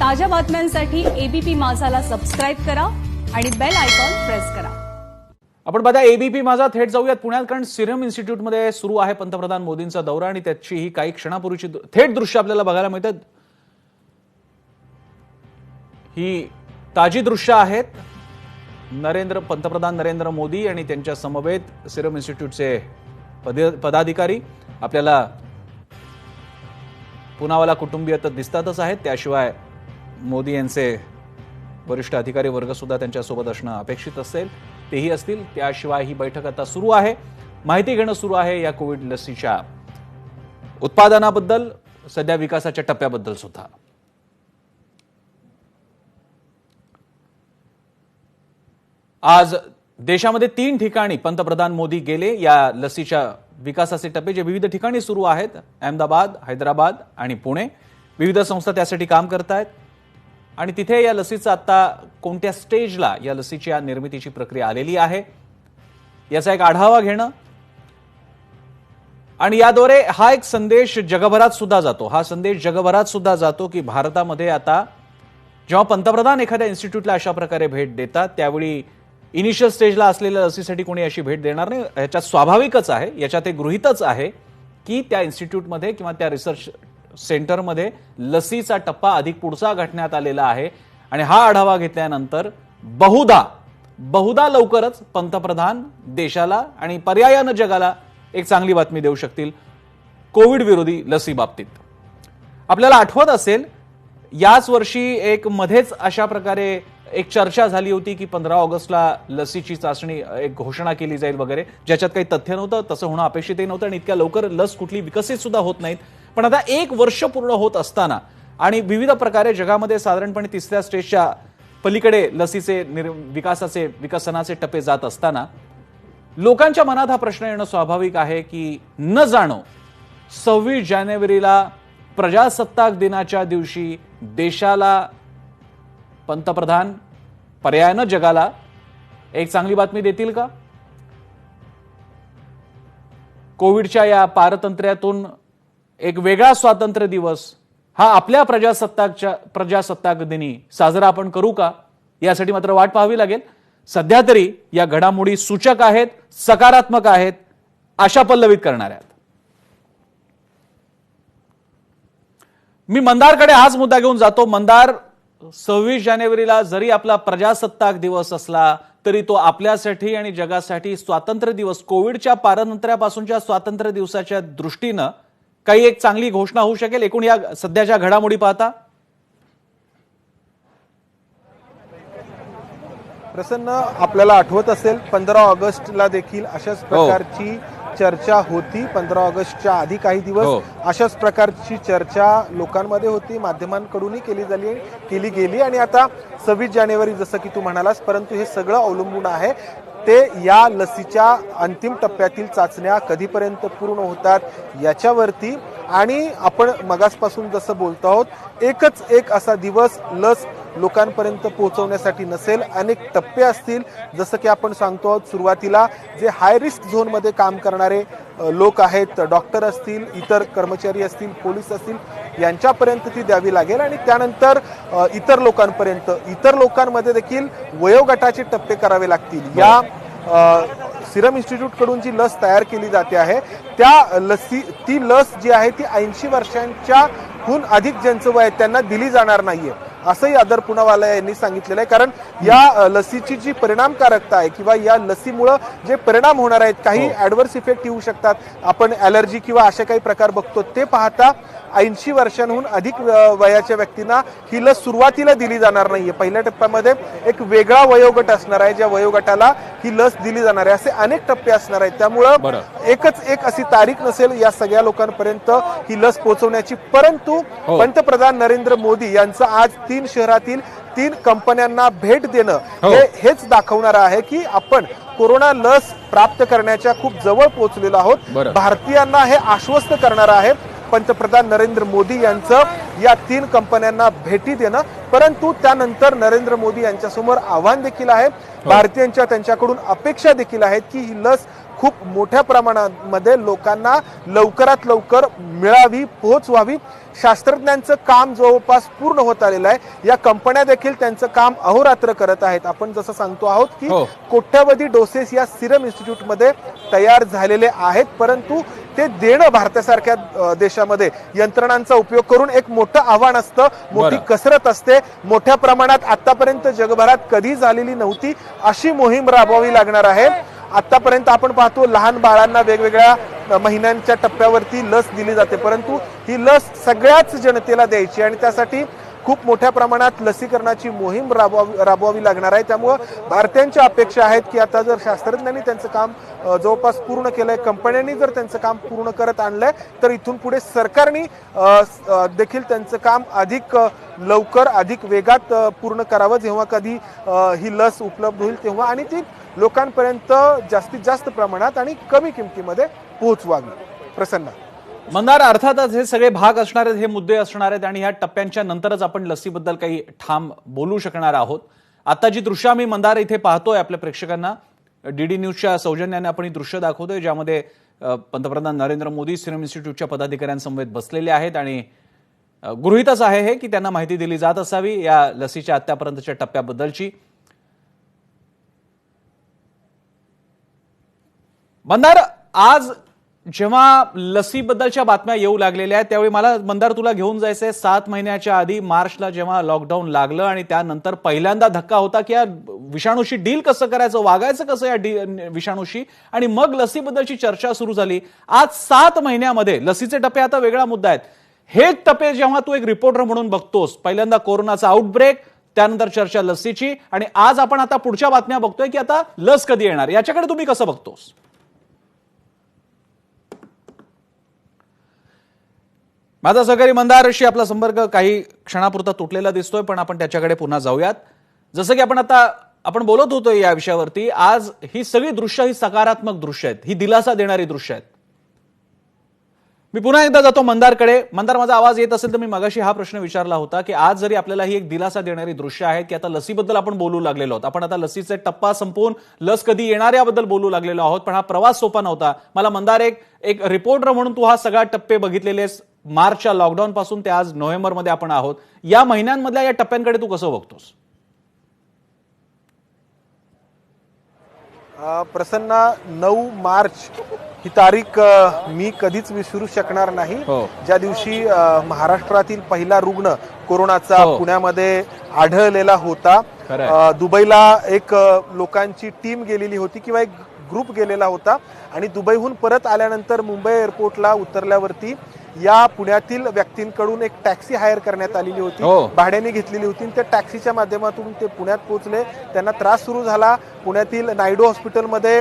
ताज्या बातम्यांसाठी ABP माझाला subscribe करा आणि बेल आयकॉन प्रेस करा। आपण बघा एबीपी माझा थेट जाऊयात पुण्यात, कारण सिरम इन्स्टिट्यूटमध्ये सुरू आहे पंतप्रधान मोदींचा दौरा आणि त्याची ही काही क्षणापूर्वीची थेट दृश्य आपल्याला बघायला मिळतात। ही ताजी दृश्य आहेत पंतप्रधान नरेंद्र मोदी आणि त्यांच्या समवेत सिरम इन्स्टिट्यूटचे पदाधिकारी आपल्याला पुनावाला कुटुंबीय तर दिसतातच आहेत, त्याशिवाय मोदी यांचे वरिष्ठ अधिकारी वर्ग सुद्धा त्यांच्यासोबत असणं अपेक्षित असेल, तेही असतील। त्याशिवाय ही बैठक आता सुरू आहे, माहिती घेणं सुरू आहे या कोविड लसीच्या उत्पादनाबद्दल, सध्या विकासाच्या टप्प्याबद्दल सुद्धा। आज देशामध्ये 3 ठिकाणी पंतप्रधान मोदी गेले या लसीच्या विकासाचे टप्पे जे विविध ठिकाणी सुरू आहेत, अहमदाबाद, हैदराबाद आणि पुणे। विविध संस्था त्यासाठी काम करतायत आणि तिथे या लसीचा आता कोणत्या स्टेजला या लसीच्या निर्मितीची प्रक्रिया आलेली आहे याचा एक आढावा घेणं आणि याद्वारे हा एक संदेश जगभरात सुद्धा जातो। हा संदेश जगभरात सुद्धा जातो की भारतामध्ये आता जेव्हा पंतप्रधान एखाद्या इन्स्टिट्यूटला अशा प्रकारे भेट देतात त्यावेळी इनिशियल स्टेजला असलेल्या लसीसाठी कोणी अशी भेट देणार नाही। याच्यात स्वाभाविकच आहे, याच्यात एक गृहीतच आहे की त्या इन्स्टिट्यूटमध्ये किंवा त्या रिसर्च सेंटरमध्ये लसीचा टप्पा अधिक पुढचा गाठण्यात आलेला आहे आणि हा आढावा घेतल्यानंतर बहुधा लवकरच पंतप्रधान देशाला आणि पर्यायानं जगाला एक चांगली बातमी देऊ शकतील कोविड विरोधी लसी बाबतीत। आपल्याला आठवत असेल याच वर्षी एक मध्येच अशा प्रकारे एक चर्चा झाली होती की 15 ऑगस्टला लसीची चाचणी एक घोषणा केली जाईल वगैरे, ज्याच्यात काही तथ्य नव्हतं, तसं होणं अपेक्षितही नव्हतं आणि इतक्या लवकर लस कुठली विकसित सुद्धा होत नाहीत। पण आता 1 वर्ष पूर्ण होत असताना आणि विविध प्रकारे जगामध्ये साधारणपणे 3ऱ्या स्टेजच्या पलीकडे लसीचे विकसनाचे टप्पे जात असताना लोकांच्या मनात हा प्रश्न येणं स्वाभाविक आहे की न जाणो 26 जानेवारीला प्रजासत्ताक दिनाच्या दिवशी देशाला पंतप्रधान पर्यायानं जगाला एक चांगली बातमी देतील का? कोविडच्या या पारतंत्र्यातून एक वेगळा स्वातंत्र्य दिवस हा आपल्या प्रजासत्ताक दिनी साजरा आपण करू का? यासाठी मात्र वाट पाहावी लागेल। सध्या तरी या घडामोडी सूचक आहेत, सकारात्मक आहेत, आशा पल्लवित करणाऱ्या आहेत। मी मंदारकडे हाच मुद्दा घेऊन जातो। मंदार, 26 जानेवारीला जरी आपला प्रजासत्ताक दिवस असला तरी तो आपल्यासाठी आणि जगासाठी स्वातंत्र्य दिवस, कोविडच्या पारतंत्र्यापासूनच्या स्वातंत्र्य दिवसाच्या दृष्टीनं काही एक चांगली घोषणा होऊ शकेल एकूण या सध्याच्या घडामोडी पाहता? प्रसन्न, आपल्याला आठवत असेल 15 ऑगस्टला देखील अशाच प्रकारची चर्चा होती। 15 ऑगस्टच्या आधी काही दिवस अशाच प्रकारची चर्चा लोकांमध्ये होती, माध्यमांकडूनही केली गेली आणि आता 26 जानेवारी जसं की तू म्हणालास, परंतु हे सगळं अवलंबून आहे ते या लसीच्या अंतिम टप्प्यातील चाचण्या कधीपर्यंत पूर्ण होतात याच्यावरती। आणि आपण मगासपासून जसं बोलतो आहोत, एकच एक असा दिवस लस लोकांपर्यंत पोहोचवण्यासाठी नसेल, अनेक टप्पे असतील। जसं की आपण सांगतो आहोत, सुरुवातीला जे हाय रिस्क झोनमध्ये काम करणारे लोक आहेत, डॉक्टर असतील, इतर कर्मचारी असतील, पोलीस असतील, यांच्यापर्यंत ती द्यावी लागेल आणि त्यानंतर इतर लोकांमध्ये देखील वयोगटाचे टप्पे करावे लागतील। या सिरम इन्स्टिट्यूट कडून जी लस तयार केली जाते आहे ती लस जी आहे ती 80 वर्षांच्या हून अधिक ज्यांचं वय आहे त्यांना दिली जाणार नाहीये, असंही आदर पुनावाला यांनी सांगितलेलं आहे। कारण या लसीची जी परिणामकारकता आहे किंवा या लसीमुळे जे परिणाम होणार आहेत, काही ऍडव्हर्स इफेक्ट येऊ शकतात, आपण ॲलर्जी किंवा असे काही प्रकार बघतो, ते पाहता 80 वर्षांहून अधिक वयाच्या व्यक्तींना ही लस सुरुवातीला दिली जाणार नाहीये। पहिल्या टप्प्यामध्ये एक वेगळा वयोगट असणार आहे, ज्या वयोगटाला ही लस दिली जाणार आहे। असे अनेक टप्पे असणार आहेत, त्यामुळं एकच एक अशी तारीख नसेल या सगळ्या लोकांपर्यंत ही लस पोहोचवण्याची। परंतु पंतप्रधान नरेंद्र मोदी यांचं आज 3 शहरातील 3 कंपन्यांना भेट देणं हेच दाखवणार आहे की आपण कोरोना लस प्राप्त करण्याच्या खूप जवळ पोहोचलेलो आहोत। भारतीयांना हे आश्वस्त करणार आहे पंतप्रधान नरेंद्र मोदी यांचं या 3 कंपन्यांना भेटी देणं। परंतु त्यानंतर नरेंद्र मोदी यांच्यासमोर आव्हान देखील आहे, भारतीयांच्या त्यांच्याकडून अपेक्षा देखील आहेत की ही लस खूप मोठ्या प्रमाणामध्ये लोकांना लवकरात लवकर मिळावी, पोहोचवावी। शास्त्रज्ञांचं काम जवळपास पूर्ण होत आलेलं आहे। या कंपन्या देखील त्यांचं काम अहोरात्र करत आहेत। आपण जसं सांगतो आहोत की कोट्यावधी डोसेस या सिरम इन्स्टिट्यूटमध्ये तयार झालेले आहेत, परंतु ते देणं भारतासारख्या देशामध्ये यंत्रणांचा उपयोग करून एक मोठं आव्हान असतं, मोठी कसरत असते। मोठ्या प्रमाणात आतापर्यंत जगभरात कधी झालेली नव्हती अशी मोहीम राबवावी लागणार आहे। आतापर्यंत आपण पाहतो लहान बाळांना वेगवेगळ्या महिन्यांच्या टप्प्यावरती लस दिली जाते, परंतु ही लस सगळ्याच जनतेला द्यायची आणि त्यासाठी खूप मोठ्या प्रमाणात लसीकरणाची मोहीम राबवावी लागणार आहे। त्यामुळे भारतीयांच्या अपेक्षा आहेत की आता जर शास्त्रज्ञांनी त्यांचं काम जवळपास पूर्ण केलंय, कंपन्यांनी जर त्यांचं काम पूर्ण करत आणलंय, तर इथून पुढे सरकारने देखील त्यांचं काम अधिक लवकर अधिक वेगात पूर्ण करावं। जेव्हा कधी ही लस उपलब्ध होईल तेव्हा आणि ती लोकांपर्यंत जास्तीत जास्त प्रमाणात आणि कमी किमतीमध्ये पोहोचवावी। प्रसन्न मंदार, अर्थातच हे सगळे भाग असणार आहेत, हे मुद्दे असणार आहेत आणि ह्या टप्प्यांच्या नंतरच आपण लसीबद्दल काही ठाम बोलू शकणार आहोत। आता जी दृश्य आम्ही मंदार इथे पाहतोय आपल्या प्रेक्षकांना, डीडी न्यूजच्या सौजन्याने आपण ही दृश्य दाखवतोय, ज्यामध्ये पंतप्रधान नरेंद्र मोदी सिरम इन्स्टिट्यूटच्या पदाधिकाऱ्यांसमवेत बसलेले आहेत आणि गृहीतच आहे हे की त्यांना माहिती दिली जात असावी या लसीच्या आतापर्यंतच्या टप्प्याबद्दलची। मंदार, आज जेव्हा लसीबद्दलच्या बातम्या येऊ लागलेल्या आहेत त्यावेळी मला मंदार तुला घेऊन जायचंय 7 महिन्याच्या आधी मार्चला जेव्हा लॉकडाऊन लागलं आणि त्यानंतर पहिल्यांदा धक्का होता की या विषाणूशी डील कसं करायचं, वागायचं कसं या विषाणूशी, आणि मग लसीबद्दलची चर्चा सुरू झाली। आज 7 महिन्यामध्ये लसीचे टप्पे आता वेगळा मुद्दा आहेत, हे टप्पे जेव्हा तू एक रिपोर्टर म्हणून बघतोस, पहिल्यांदा कोरोनाचा आउटब्रेक, त्यानंतर चर्चा लसीची, आणि आज आपण आता पुढच्या बातम्या बघतोय की आता लस कधी येणार, याच्याकडे तुम्ही कसं बघतोस? माझा सहकारी मंदारशी आपला संपर्क काही क्षणापुरता तुटलेला दिसतोय, पण आपण त्याच्याकडे पुन्हा जाऊयात। जसं की आपण बोलत होतो या विषयावरती, आज ही सगळी दृश्य ही सकारात्मक दृश्य आहेत, ही दिलासा देणारी दृश्य आहेत। मी पुन्हा एकदा जातो मंदारकडे। मंदार, माझा आवाज येत असेल तर मी मगाशी हा प्रश्न विचारला होता की आज जरी आपल्याला ही एक दिलासा देणारी दृश्य आहेत की आता लसीबद्दल आपण बोलू लागलेलो आहोत, आपण आता लसीचे टप्पा संपवून लस कधी येणार याबद्दल बोलू लागलेलो आहोत, पण हा प्रवास सोपा नव्हता। मला मंदार एक रिपोर्टर म्हणून तू हा सगळा टप्पे बघितलेलेस, मार्चच्या लॉकडाऊन पासून ते आज नोव्हेंबरमध्ये आपण आहोत, या महिन्यांमधल्या या टप्प्यांकडे तू कसं बघतोस? प्रसन्ना, 9 मार्च ही तारीख मी कधीच विसरू शकणार नाही, ज्या दिवशी महाराष्ट्रातील पहिला रुग्ण कोरोनाचा पुण्यामध्ये आढळलेला होता। दुबईला एक लोकांची टीम गेलेली होती किंवा एक ग्रुप गेलेला होता आणि दुबईहून परत आल्यानंतर मुंबई एअरपोर्टला उतरल्यावरती या पुण्यातील व्यक्तींकडून एक टॅक्सी हायर करण्यात आलेली होती, भाड्याने घेतलेली होती। त्या टॅक्सीच्या माध्यमातून ते पुण्यात पोहोचले, त्यांना त्रास सुरू झाला। पुण्यातील नायडू हॉस्पिटलमध्ये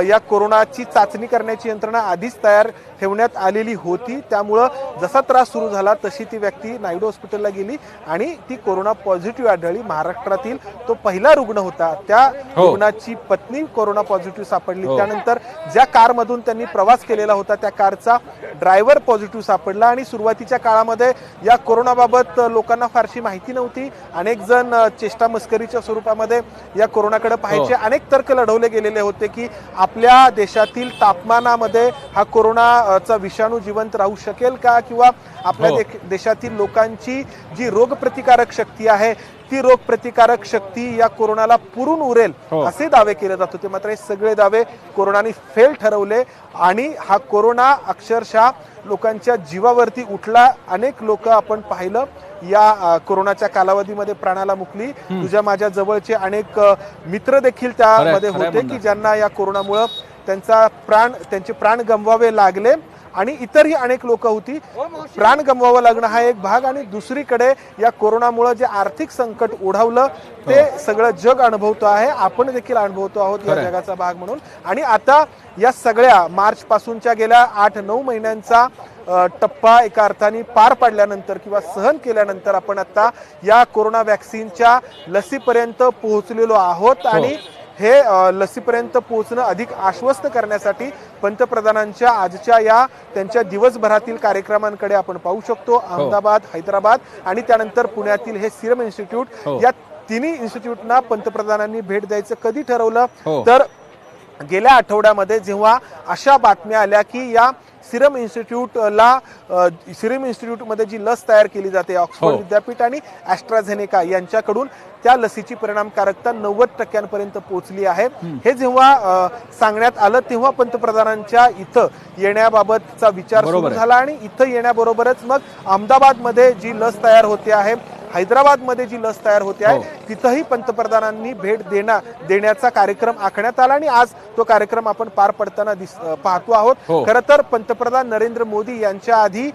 या कोरोनाची चाचणी करण्याची यंत्रणा आधीच तयार ठेवण्यात आलेली होती, त्यामुळे जसा त्रास सुरू झाला तशी ती व्यक्ती नायडू हॉस्पिटलला गेली आणि ती कोरोना पॉझिटिव्ह आढळली। महाराष्ट्रातील तो पहिला रुग्ण होता, त्या रुग्णाची पत्नी कोरोना पॉझिटिव्ह सापडली। त्यानंतर ज्या कारमधून त्यांनी प्रवास केलेला होता त्या कारचा ड्रायव्हर पॉझिटिव्ह सापडला आणि सुरुवातीच्या काळामध्ये या कोरोनाबाबत लोकांना फारशी माहिती नव्हती। अनेक जण चेष्टा मस्करीच्या स्वरूपामध्ये या कोरोनाकडे पाहायचे, अनेक तर्क लढवले गेलेले होते की आपल्या देशातील तापमानामध्ये हा कोरोनाचा विषाणू जिवंत राहू शकेल का, किंवा आपल्या देशातील लोकांची जी रोगप्रतिकारक शक्ती आहे ती रोगप्रतिकारक शक्ती या कोरोनाला पुरून उरेल असे दावे केले जात होते। मात्र हे सगळे दावे कोरोनाने फेल ठरवले आणि हा कोरोना अक्षरशः लोकांच्या जीवावरती उठला। अनेक लोक आपण पाहिलं या कोरोनाच्या कालावधीमध्ये प्राणाला मुकली। तुझ्या माझ्या जवळचे अनेक मित्र देखील त्यामध्ये होते की ज्यांना या कोरोनामुळे त्यांचे प्राण गमवावे लागले आणि इतरही अनेक लोक होती। प्राण गमवावं लागणं हा एक भाग आणि दुसरीकडे या कोरोनामुळे जे आर्थिक संकट ओढावलं ते सगळं जग अनुभवतो आहे, आपण देखील अनुभवतो आहोत या जगाचा भाग म्हणून। आणि आता या सगळ्या मार्च पासूनच्या गेल्या 8-9 महिन्यांचा टप्पा एका अर्थाने पार पाडल्यानंतर किंवा सहन केल्यानंतर आपण आता या कोरोना वॅक्सिनच्या लसीपर्यंत पोहोचलेलो आहोत आणि हे लसीपर्यंत पोहोचणं अधिक आश्वस्त करण्यासाठी पंतप्रधानांच्या आजच्या या त्यांच्या दिवसभरातील कार्यक्रमांकडे आपण पाहू शकतो। अहमदाबाद, हैदराबाद आणि त्यानंतर पुण्यातील हे सिरम इन्स्टिट्यूट, या तिन्ही इन्स्टिट्यूटना पंतप्रधानांनी भेट द्यायचं कधी ठरवलं तर गेल्या आठवड्यामध्ये जेव्हा अशा बातम्या आल्या की या सिरम इन्स्टिट्यूटमध्ये जी लस तयार केली जाते ऑक्सफोर्ड विद्यापीठ आणि ॲस्ट्राझेनेका यांच्याकडून त्या लसीची परिणामकारकता 90% पोहोचली आहे। हे जेव्हा सांगण्यात आलं तेव्हा पंतप्रधानांच्या इथं येण्याबाबतचा विचार सुरू झाला आणि इथं येण्याबरोबरच मग अहमदाबादमध्ये जी लस तयार होते आहे, हैदराबादमध्ये जी लस तयार होते आहे तिथंही पंतप्रधानांनी भेट देण्याचा कार्यक्रम आखण्यात आला आणि आज तो कार्यक्रम आपण पार पडताना पाहतो आहोत। खरं तर पंतप्रधान नरेंद्र मोदी यांच्या आधी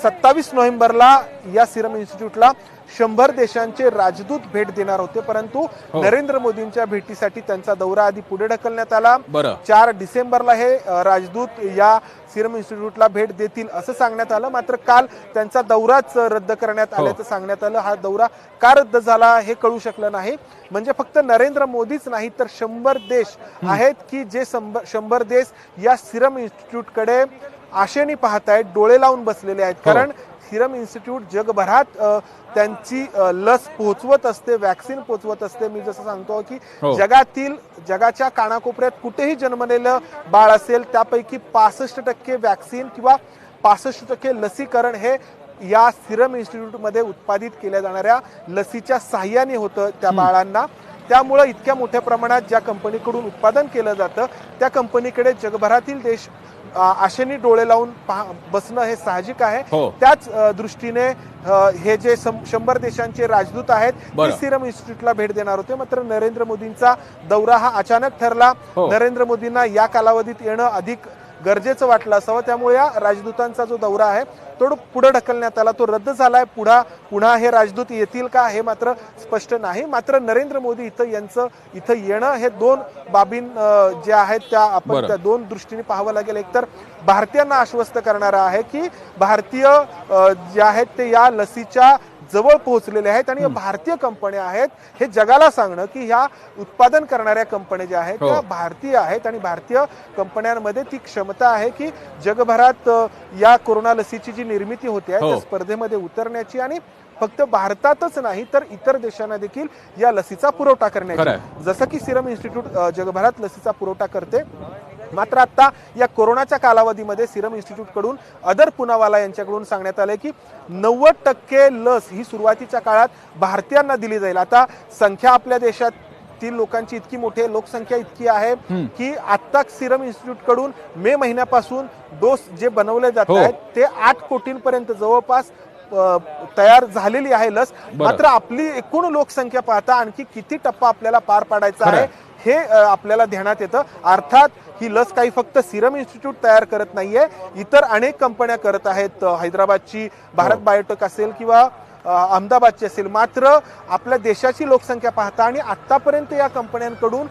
27 नोव्हेंबरला या सिरम इन्स्टिट्यूटला 100 देशांचे राजदूत भेट देणार होते, परंतु नरेंद्र मोदींच्या भेटीसाठी त्यांचा दौरा आधी पुढे ढकलण्यात आला। 4 डिसेंबरला हे राजदूत या सिरम इन्स्टिट्यूटला भेट देतील असं सांगण्यात आलं, मात्र काल त्यांचा दौराच रद्द करण्यात आल्याचं सांगण्यात आलं। हा दौरा का रद्द झाला हे कळू शकलं नाही। म्हणजे फक्त नरेंद्र मोदीच नाही तर 100 देश आहेत की जे 100 देश या सिरम इन्स्टिट्यूटकडे आशेने पाहतायत, डोळे लावून बसलेले आहेत। कारण सिरम इन्स्टिट्यूट जगभरात त्यांची लस पोहोचवत असते, वॅक्सिन पोहोचवत असते। मी जसं सांगतो की जगाच्या कानाकोपऱ्यात कुठेही जन्मलेलं बाळ असेल त्यापैकी 65% वॅक्सिन किंवा 65% लसीकरण हे या सिरम इन्स्टिट्यूटमध्ये उत्पादित केल्या जाणाऱ्या लसीच्या साह्याने होतं त्या बाळांना। त्यामुळे इतक्या मोठ्या प्रमाणात ज्या कंपनीकडून उत्पादन केलं जातं त्या कंपनीकडे जगभरातील देश आशेने डोळे लावून बसणं हे साहजिक आहे। त्याच दृष्टीने हे जे 100 देशांचे राजदूत आहेत ते सिरम इन्स्टिट्यूटला भेट देणार होते, मात्र नरेंद्र मोदींचा दौरा हा अचानक ठरला। नरेंद्र मोदींना या कालावधीत येणं अधिक गरजेचं वाटलं असावं, त्यामुळे या राजदूतांचा जो दौरा आहे तो पुढे ढकलण्यात आला, तो रद्द झालाय। पुन्हा हे राजदूत येतील का हे मात्र स्पष्ट नाही। मात्र नरेंद्र मोदी इथं येणं हे 2 बाबीं जे आहेत त्या आपण त्या 2 दृष्टीने पाहावं लागेल। एकतर भारतीयांना आश्वस्त करणारं आहे की भारतीय जे आहेत ते या लसीच्या जवळ पोहोचलेले आहेत आणि भारतीय कंपन्या आहेत हे जगाला सांगणं की ह्या उत्पादन करणाऱ्या कंपन्या ज्या आहेत त्या भारतीय आहेत आणि भारतीय कंपन्यांमध्ये ती क्षमता आहे की जगभरात या कोरोना लसीची जी निर्मिती होते आहे त्या स्पर्धेमध्ये उतरण्याची आणि फक्त भारतातच नाही तर इतर देशांना देखील या लसीचा पुरवठा करण्याची। जसं की सिरम इन्स्टिट्यूट जगभरात लसीचा पुरवठा करते, मात्र आता या कोरोनाच्या कालावधीमध्ये सिरम इन्स्टिट्यूट कडून अदर पुनावाला यांच्याकडून सांगण्यात आले की 90% लस ही सुरुवातीच्या काळात भारतीयांना दिली जाईल। आता संख्या आपल्या देशातील लोकांची इतकी मोठी लोकसंख्या इतकी आहे की आता सिरम इन्स्टिट्यूट कडून मे महिन्यापासून डोस जे बनवले जात आहेत ते 8 कोटींपर्यंत जवळपास तयार झालेली आहे लस। मात्र आपली एकूण लोकसंख्या पाहता आणखी किती टप्पा आपल्याला पार पाडायचा आहे हे आपल्याला ध्यानात येतं। अर्थात ही लस काही फक्त सिरम इन्स्टिट्यूट तयार करत नाहीये, इतर अनेक कंपन्या करत आहेत। हैदराबादची भारत बायोटेक असेल किंवा अहमदाबादची असेल, मात्र आपल्या देशाची लोकसंख्या पाहता आणि आतापर्यंत या कंपन्यांकडून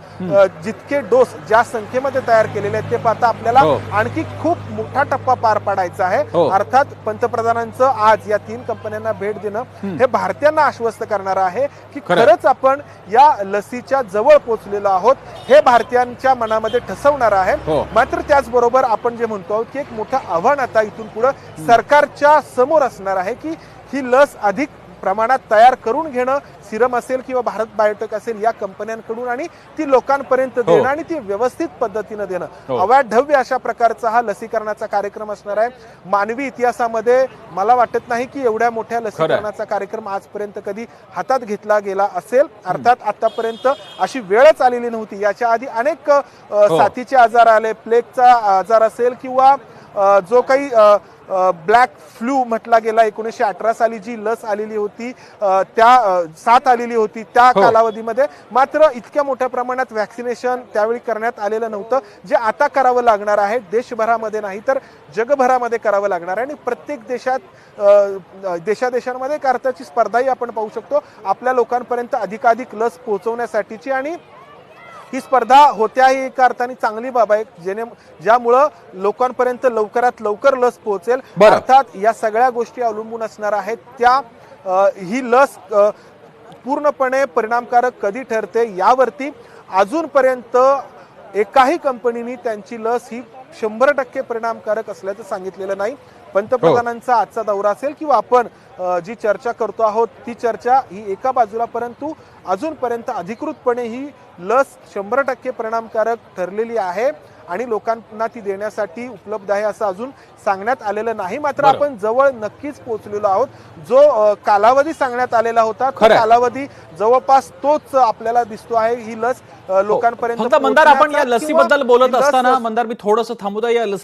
जितके डोस ज्या संख्येमध्ये तयार केलेले आहेत ते पाहता आपल्याला आणखी खूप मोठा टप्पा पार पाडायचा आहे। अर्थात पंतप्रधानांचं आज या 3 कंपन्यांना भेट देणं हे भारतीयांना आश्वस्त करणार आहे की खरंच आपण या लसीच्या जवळ पोहोचलेलो आहोत, हे भारतीयांच्या मनामध्ये ठसवणार आहे। मात्र त्याचबरोबर आपण जे म्हणतो की एक मोठं आव्हान आता इथून पुढे सरकारच्या समोर असणार आहे की ही लस अधिक प्रमाणात तयार करून घेणं, सिरम असेल किंवा भारत बायोटेक असेल या कंपन्यांकडून आणि ती लोकांपर्यंत देणं आणि ती व्यवस्थित पद्धतीने देणं। अवाढव्य अशा प्रकारचा हा लसीकरणाचा कार्यक्रम असणार आहे। मानवी इतिहासामध्ये मला वाटत नाही की एवढ्या मोठ्या लसीकरणाचा कार्यक्रम आजपर्यंत कधी हातात घेतला गेला असेल। अर्थात आतापर्यंत अशी वेळच आलेली नव्हती। याच्या आधी अनेक साथीचे आजार आले, प्लेगचा आजार असेल किंवा जो काही ब्लॅक फ्लू म्हटला गेला 1918 साली जी लस आलेली होती त्या साथ आलेली होती त्या कालावधीमध्ये, मात्र इतक्या मोठ्या प्रमाणात वॅक्सिनेशन त्यावेळी करण्यात आलेलं नव्हतं, जे आता करावं लागणार आहे। देशभरामध्ये नाही तर जगभरामध्ये करावं लागणार आहे आणि प्रत्येक देशांमध्ये एक अर्थाची स्पर्धाही आपण पाहू शकतो आपल्या लोकांपर्यंत अधिकाधिक लस पोहोचवण्यासाठीची आणि ही स्पर्धा होत्या ही एका अर्थाने चांगली बाब आहे ज्यामुळं लोकांपर्यंत लवकरात लवकर लस पोहोचेल। अर्थात या सगळ्या गोष्टी अवलंबून असणार आहेत त्या ही लस पूर्णपणे परिणामकारक कधी ठरते यावरती अजूनपर्यंत एकाही कंपनीने त्यांची लस ही 100% परिणामकारक असल्याचं सांगितलेलं नाही। पंतप्रधानांचा आजचा दौरा असेल किंवा आपण जी चर्चा करतो आहोत ती चर्चा ही एका बाजूला, परंतु अजूनपर्यंत अधिकृतपणे ही लस 100% परिणामकारक ठरलेली आहे आणि लोकांना ती देण्यासाठी उपलब्ध आहे असं अजून सांगण्यात आलेलं नाही. मात्र बरं. आपण जवळ नक्कीच पोहोचलेलो आहोत. जो कालावधी सांगण्यात आलेला होता तो खरं आहे. कालावधी जवळपास तोच आपल्याला दिसतो आहे. ही लस लोकांपर्यंत फक्त मंदार आपण या पोहोचण्याचा लसीबद्दल किंवा बोलत ही लस असताना मंदार मी थोडंसं थांबवतो. या लस